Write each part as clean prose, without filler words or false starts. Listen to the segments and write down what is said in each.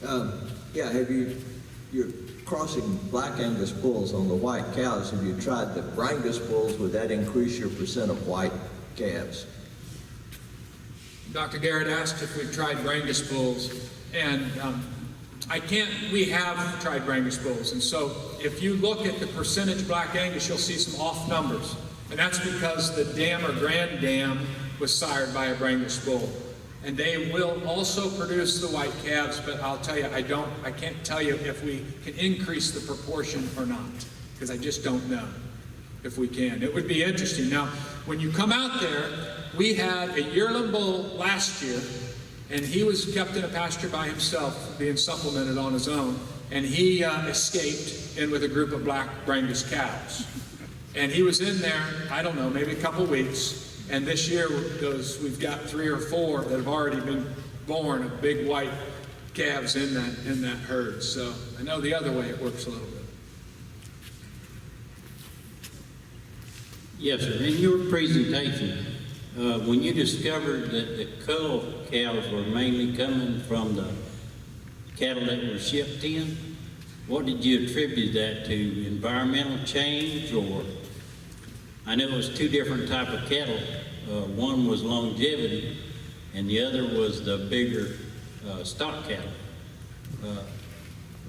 Yeah, you're crossing black Angus bulls on the white cows. Have you tried the Brangus bulls? Would that increase your percent of white calves? Dr. Garrett asked if we've tried Brangus bulls, and we have tried Brangus bulls, and so if you look at the percentage black Angus, you'll see some off numbers, and that's because the dam or grand dam was sired by a Brangus bull. And they will also produce the white calves, but I'll tell you, I can't tell you if we can increase the proportion or not, because I just don't know if we can. It would be interesting. Now, when you come out there, we had a yearling bull last year, and he was kept in a pasture by himself, being supplemented on his own, and he escaped in with a group of black Brangus cows. And he was in there, I don't know, maybe a couple weeks. And this year, we've got 3 or 4 that have already been born of big white calves in that herd. So I know the other way it works a little bit. Yes, sir. In your presentation, when you discovered that the cull cows were mainly coming from the cattle that were shipped in, what did you attribute that to? Environmental change, or? I know it was 2 different type of cattle. One was longevity, and the other was the bigger stock cattle.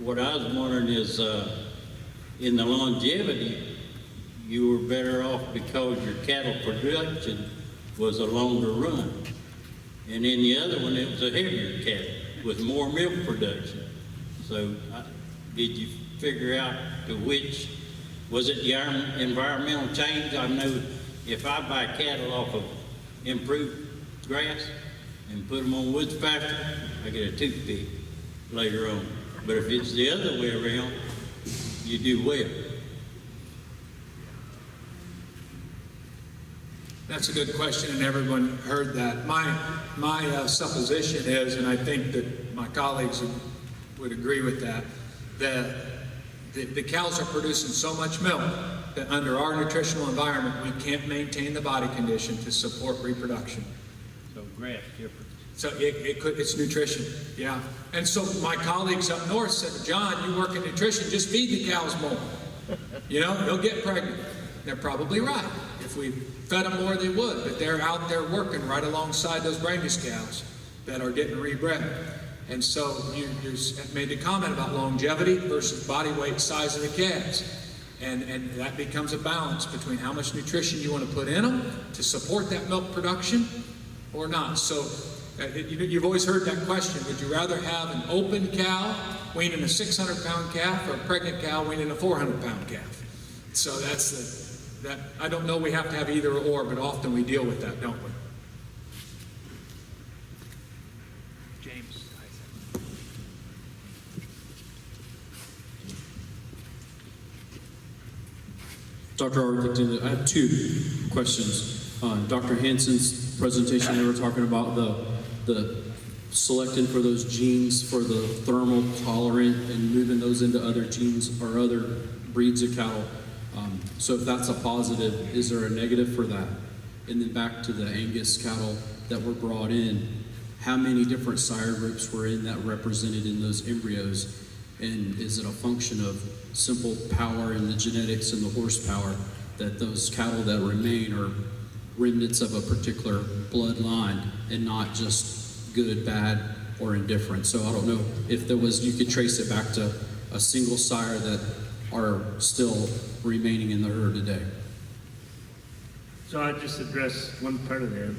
What I was wondering is, in the longevity, you were better off because your cattle production was a longer run. And in the other one, it was a heavier cattle with more milk production. So did you figure out to which? Was it the environmental change? I know if I buy cattle off of improved grass and put them on woods pasture, I get a toothpick later on. But if it's the other way around, you do well. That's a good question, and everyone heard that. My supposition is, and I think that my colleagues would agree with that, that the cows are producing so much milk that under our nutritional environment, we can't maintain the body condition to support reproduction. So grass difference. So it's nutrition, yeah. And so my colleagues up north said, John, you work in nutrition, just feed the cows more. You know, they'll get pregnant. They're probably right. If we fed them more, they would, but they're out there working right alongside those Brangus cows that are getting rebred. And so you made the comment about longevity versus body weight, size of the calves. And that becomes a balance between how much nutrition you want to put in them to support that milk production or not. So you've always heard that question. Would you rather have an open cow weaning a 600-pound calf or a pregnant cow weaning a 400-pound calf? So that I don't know we have to have either or, but often we deal with that, don't we? Dr. Arthington, I have 2 questions. Dr. Hansen's presentation, they were talking about the selecting for those genes for the thermal tolerant and moving those into other genes or other breeds of cattle. So if that's a positive, is there a negative for that? And then back to the Angus cattle that were brought in, how many different sire groups were in that represented in those embryos? And is it a function of simple power in the genetics and the horsepower that those cattle that remain are remnants of a particular bloodline and not just good, bad, or indifferent? So I don't know if there was, you could trace it back to a single sire that are still remaining in the herd today. So I'll just address one part of that.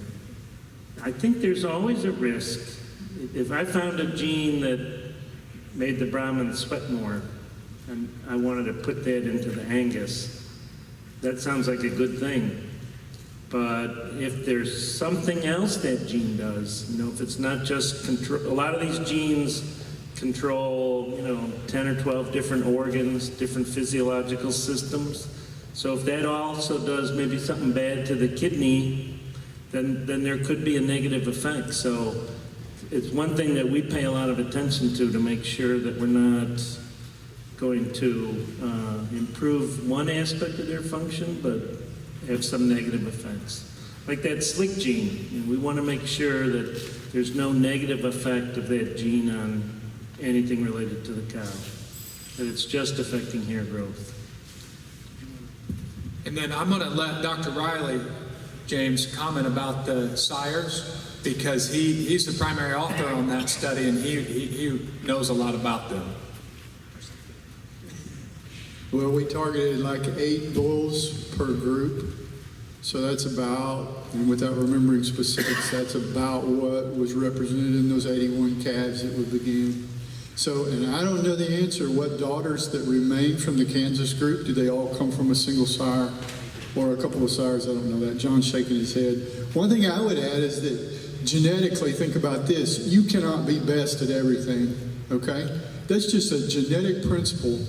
I think there's always a risk. If I found a gene that made the Brahman sweat more, and I wanted to put that into the Angus, that sounds like a good thing. But if there's something else that gene does, you know, if it's not just control, a lot of these genes control, 10 or 12 different organs, different physiological systems. So if that also does maybe something bad to the kidney, then there could be a negative effect. So it's one thing that we pay a lot of attention to make sure that we're not going to improve one aspect of their function, but have some negative effects. Like that slick gene, we want to make sure that there's no negative effect of that gene on anything related to the cow, that it's just affecting hair growth. And then I'm going to let Dr. Riley, James, comment about the sires, because he's the primary author on that study, and he knows a lot about them. Well, we targeted like 8 bulls per group. So that's about, and without remembering specifics, that's about what was represented in those 81 calves that we began. So, and I don't know the answer, what daughters that remain from the Kansas group, do they all come from a single sire or a couple of sires? I don't know that. John's shaking his head. One thing I would add is that genetically, think about this, you cannot be best at everything, okay? That's just a genetic principle.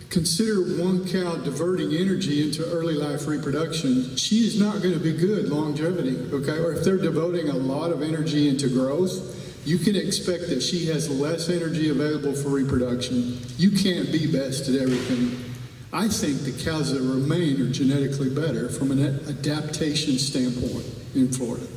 Consider one cow diverting energy into early life reproduction. She is not going to be good longevity, okay? Or if they're devoting a lot of energy into growth, you can expect that she has less energy available for reproduction. You can't be best at everything. I think the cows that remain are genetically better from an adaptation standpoint in Florida.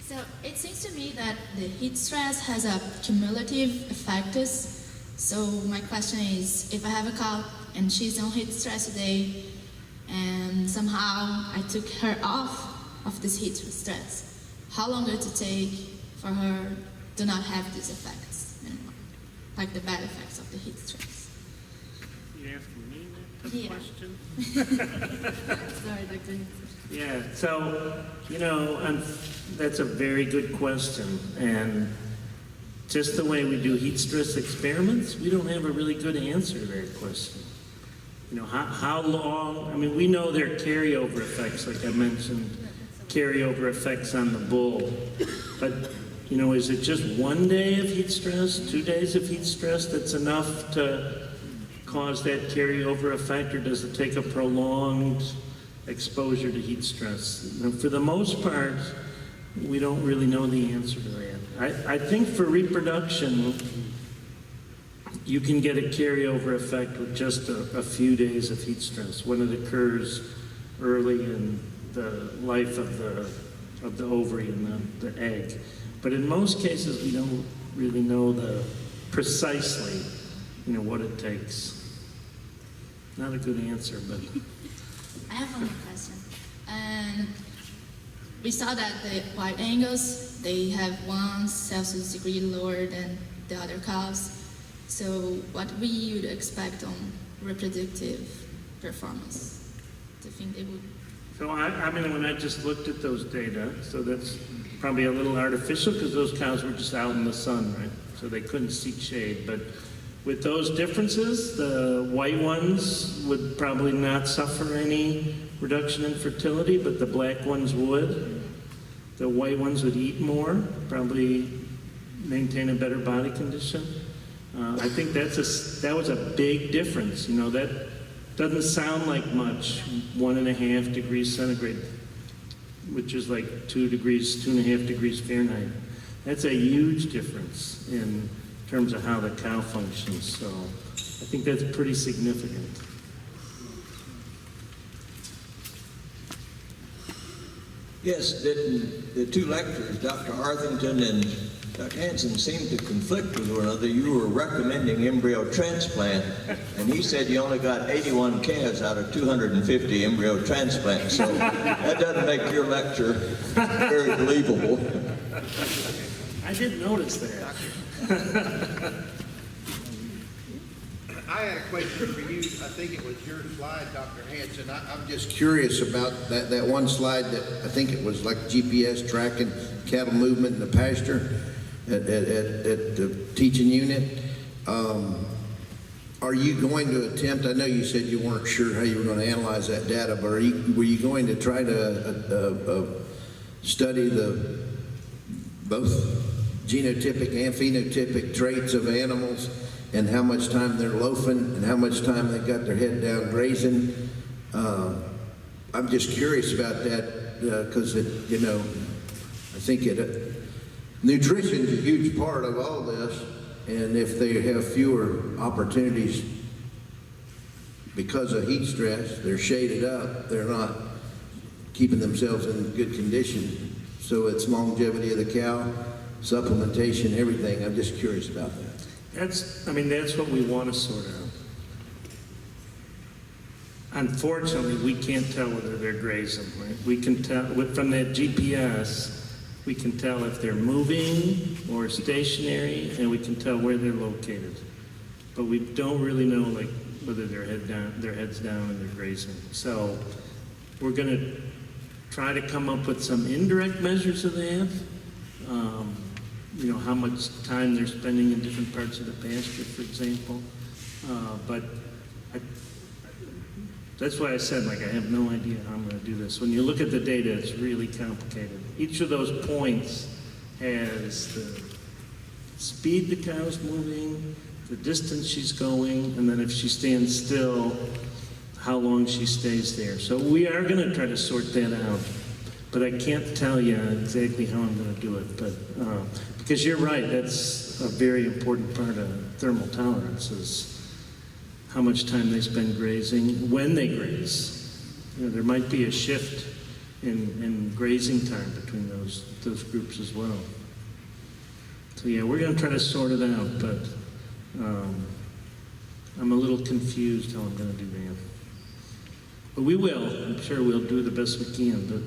So it seems to me that the heat stress has a cumulative effect. So my question is, if I have a cow and she's on heat stress today, and somehow I took her off of this heat stress, how long would it take for her to not have these effects anymore, like the bad effects of the heat stress? You asking me that Yeah. question? Sorry, Dr. Yeah, so, that's a very good question. And just the way we do heat stress experiments, we don't have a really good answer to that question. How long, we know there are carryover effects, like I mentioned, carryover effects on the bull. But, is it just 1 day of heat stress, 2 days of heat stress that's enough to cause that carryover effect, or does it take a prolonged exposure to heat stress? For the most part, we don't really know the answer to that. I think for reproduction, you can get a carryover effect with just a few days of heat stress when it occurs early in the life of the ovary and the egg. But in most cases, we don't really know precisely, what it takes. Not a good answer, but. I have one more question. And we saw that the white Angus, they have 1 Celsius degree lower than the other cows. So what we would expect on reproductive performance? Do you think they would? So when I just looked at those data, so that's probably a little artificial because those cows were just out in the sun, right? So they couldn't seek shade. But with those differences, the white ones would probably not suffer any reduction in fertility, but the black ones would. The white ones would eat more, probably maintain a better body condition. I think that was a big difference. That doesn't sound like much, 1.5 degrees centigrade, which is like 2.5 degrees Fahrenheit. That's a huge difference in terms of how the cow functions. So I think that's pretty significant. Yes, the 2 lecturers, Dr. Arthington and Dr. Hansen, seemed to conflict with one another. You were recommending embryo transplant, and he said you only got 81 calves out of 250 embryo transplants. So that doesn't make your lecture very believable. I did notice that. I had a question for you. I think it was your slide, Dr. Hansen. I'm just curious about that one slide that I think it was like GPS tracking cattle movement in the pasture at the teaching unit. Are you going to attempt, I know you said you weren't sure how you were going to analyze that data, but were you going to try to study both genotypic and phenotypic traits of animals and how much time they're loafing and how much time they've got their head down grazing? I'm just curious about that because I think nutrition is a huge part of all this, and if they have fewer opportunities because of heat stress, they're shaded up, they're not keeping themselves in good condition. So it's longevity of the cow, supplementation, everything. I'm just curious about that. That's what we want to sort out. Unfortunately, we can't tell whether they're grazing, right? We can tell, from that GPS, we can tell if they're moving or stationary, and we can tell where they're located. But we don't really know, like, whether their head's down and they're grazing. So we're going to try to come up with some indirect measures of that. How much time they're spending in different parts of the pasture, for example. That's why I said, I have no idea how I'm going to do this. When you look at the data, it's really complicated. Each of those points has the speed the cow's moving, the distance she's going, and then if she stands still, how long she stays there. So we are going to try to sort that out. But I can't tell you exactly how I'm going to do it. But because you're right, that's a very important part of thermal tolerance is how much time they spend grazing, when they graze. There might be a shift in grazing time between those groups as well. So yeah, we're going to try to sort it out, but I'm a little confused how I'm going to do that. But we will. I'm sure we'll do the best we can. But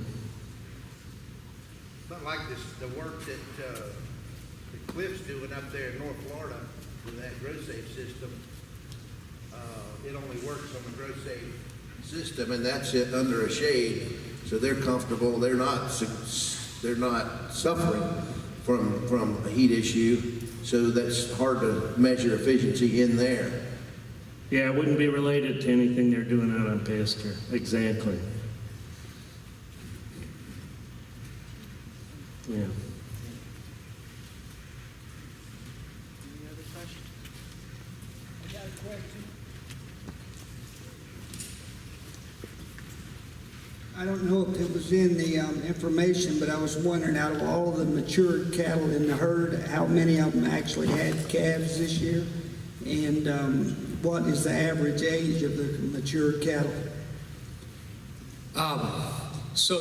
something like this, the work that Cliff's doing up there in North Florida with that grow-safe system. It only works on the grow-safe system, and that's it under a shade, so they're comfortable. They're not suffering from a heat issue, so that's hard to measure efficiency in there. yeah, it wouldn't be related to anything they're doing out on pasture. Exactly. Yeah. Any other questions? I got a question. I don't know if it was in the information, but I was wondering, out of all the matured cattle in the herd, how many of them actually had calves this year? And what is the average age of the matured cattle? So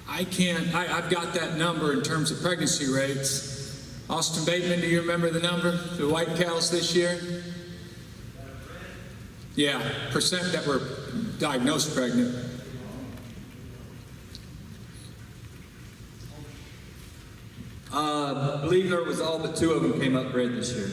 I've got that number in terms of pregnancy rates. Austin Bateman, do you remember the number? The white cows this year? Yeah, percent that were diagnosed pregnant. Believe it or not, it was all but 2 of them came up bred this year.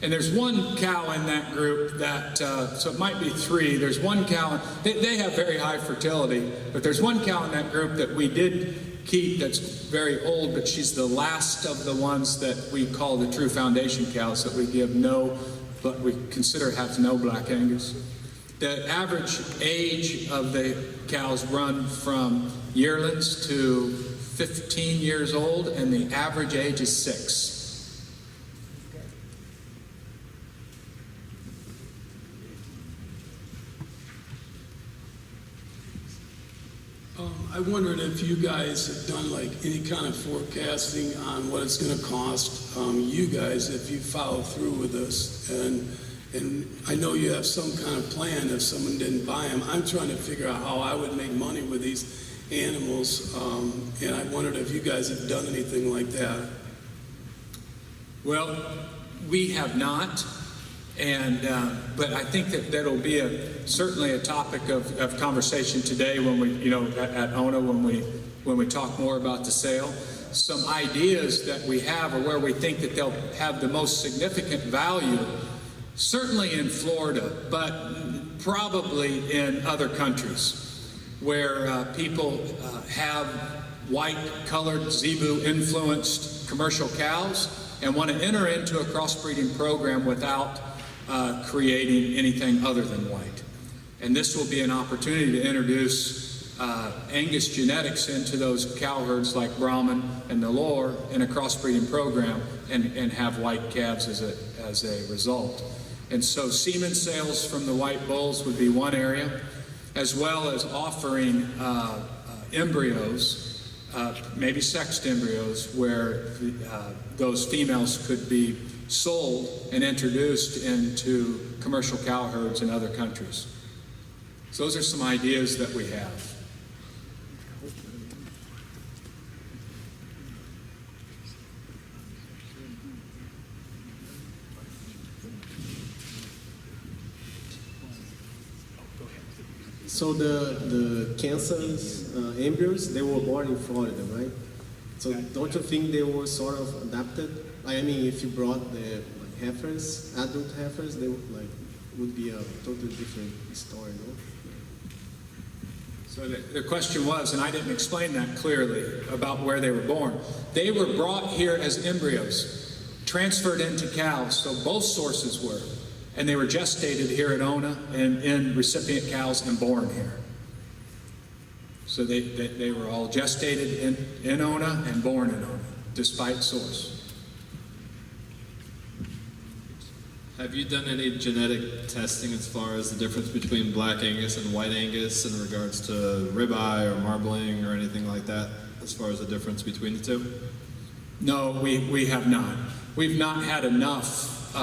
And there's one cow in that group that, so it might be 3. There's one cow, they have very high fertility, but there's one cow in that group that we did keep that's very old, but she's the last of the ones that we call the true foundation cows that we give but we consider has no black Angus. The average age of the cows run from yearlings to 15 years old, and the average age is 6. I wondered if you guys have done any kind of forecasting on what it's going to cost you guys if you follow through with this. And I know you have some kind of plan if someone didn't buy them. I'm trying to figure out how I would make money with these animals, and I wondered if you guys have done anything like that. Well, we have not. But I think that'll be certainly a topic of conversation today when we, at ONA when we talk more about the sale. Some ideas that we have are where we think that they'll have the most significant value, certainly in Florida, but probably in other countries where people have white-colored, zebu-influenced commercial cows and want to enter into a crossbreeding program without creating anything other than white. And this will be an opportunity to introduce Angus genetics into those cow herds like Brahman and Nellore in a crossbreeding program and have white calves as a result. And so semen sales from the white bulls would be one area, as well as offering embryos maybe sexed embryos, where those females could be sold and introduced into commercial cow herds in other countries. So those are some ideas that we have. So the Kansas embryos, they were born in Florida, right? So don't you think they were sort of adapted? I mean, if you brought the heifers, adult heifers, they would be a totally different story, no? So the question was, and I didn't explain that clearly, about where they were born. They were brought here as embryos, transferred into cows, so both sources were. And they were gestated here at ONA and in recipient cows and born here. So they were all gestated in ONA and born in ONA, despite source. Have you done any genetic testing as far as the difference between Black Angus and White Angus in regards to ribeye or marbling or anything like that, as far as the difference between the two? No, we have not. We've not had enough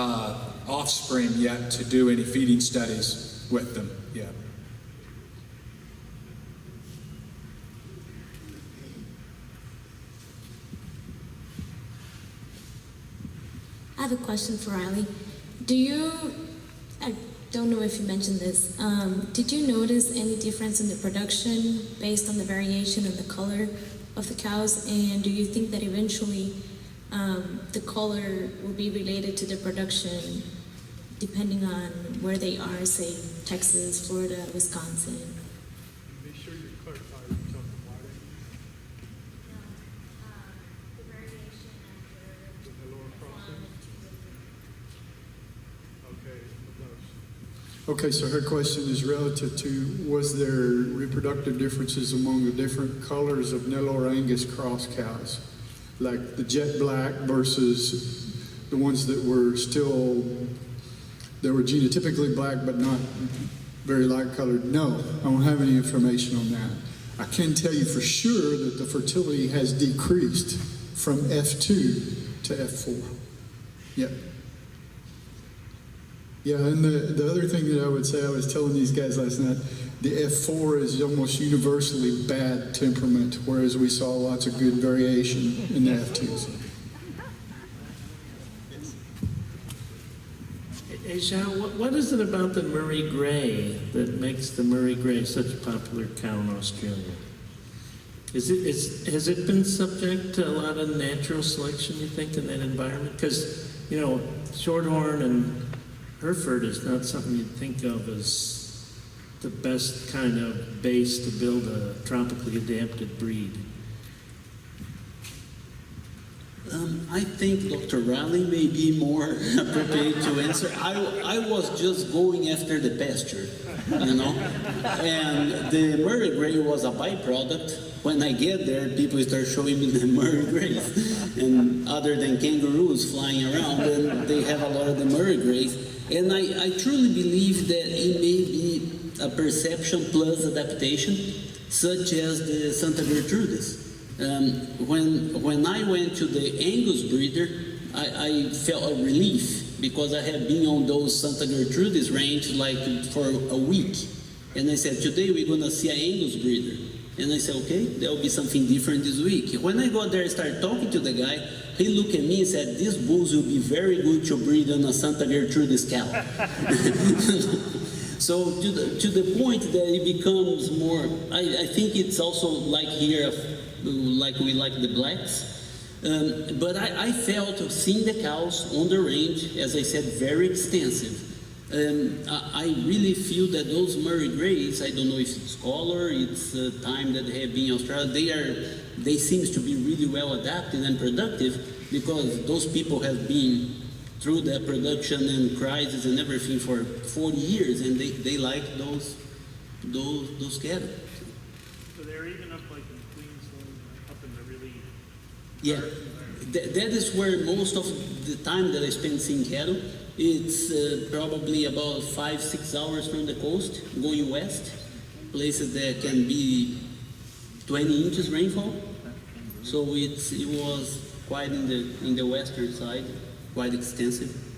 offspring yet to do any feeding studies with them yet. I have a question for Riley. I don't know if you mentioned this, did you notice any difference in the production based on the variation of the color of the cows? And do you think that eventually the color will be related to the production depending on where they are, say Texas, Florida, Wisconsin? Be sure you clarify what you're talking about. The variation The lower crossing? Okay, Okay, so her question is relative to, was there reproductive differences among the different colors of Nelore Angus cross cows? Like the jet black versus the ones that were still, they were genotypically black but not very light colored? No, I don't have any information on that. I can tell you for sure that the fertility has decreased from F2 to F4. Yep. Yeah, and the other thing that I would say, I was telling these guys last night, the F4 is almost universally bad temperament, whereas we saw lots of good variation in the F2s. Hey, Sean, what is it about the Murray Grey that makes the Murray Grey such a popular cow in Australia? Has it been subject to a lot of natural selection, you think, in that environment? Because, you know, Shorthorn and Hereford is not something you'd think of as the best kind of base to build a tropically adapted breed. I think Dr. Riley may be more appropriate to answer. I was just going after the pasture, you know, and the Murray Grey was a byproduct. When I get there, people start showing me the Murray Greys, and other than kangaroos flying around, and they have a lot of the Murray Greys. And I truly believe that it may be a perception plus adaptation, such as the Santa Gertrudis. When I went to the Angus breeder, I felt a relief because I had been on those Santa Gertrudis range like for a week. And I said, today we're going to see an Angus breeder. And I said, okay, there'll be something different this week. When I got there, I started talking to the guy. He looked at me and said, these bulls will be very good to breed on a Santa Gertrudis cow. So to the point that it becomes more, I think it's also like here, like we like the blacks. But I felt seeing the cows on the range, as I said, very extensive. I really feel that those Murray Greys, I don't know if it's color, it's time that they have been in Australia, they seem to be really well adapted and productive because those people have been through the production and crisis and everything for 40 years, and they like those cattle. So they're even up like in Queensland, up in the really... Yeah, that is where most of the time that I spend seeing cattle. It's probably about 5-6 hours from the coast, going west, places that can be 20 inches rainfall. So it was quite in the western side, quite extensive.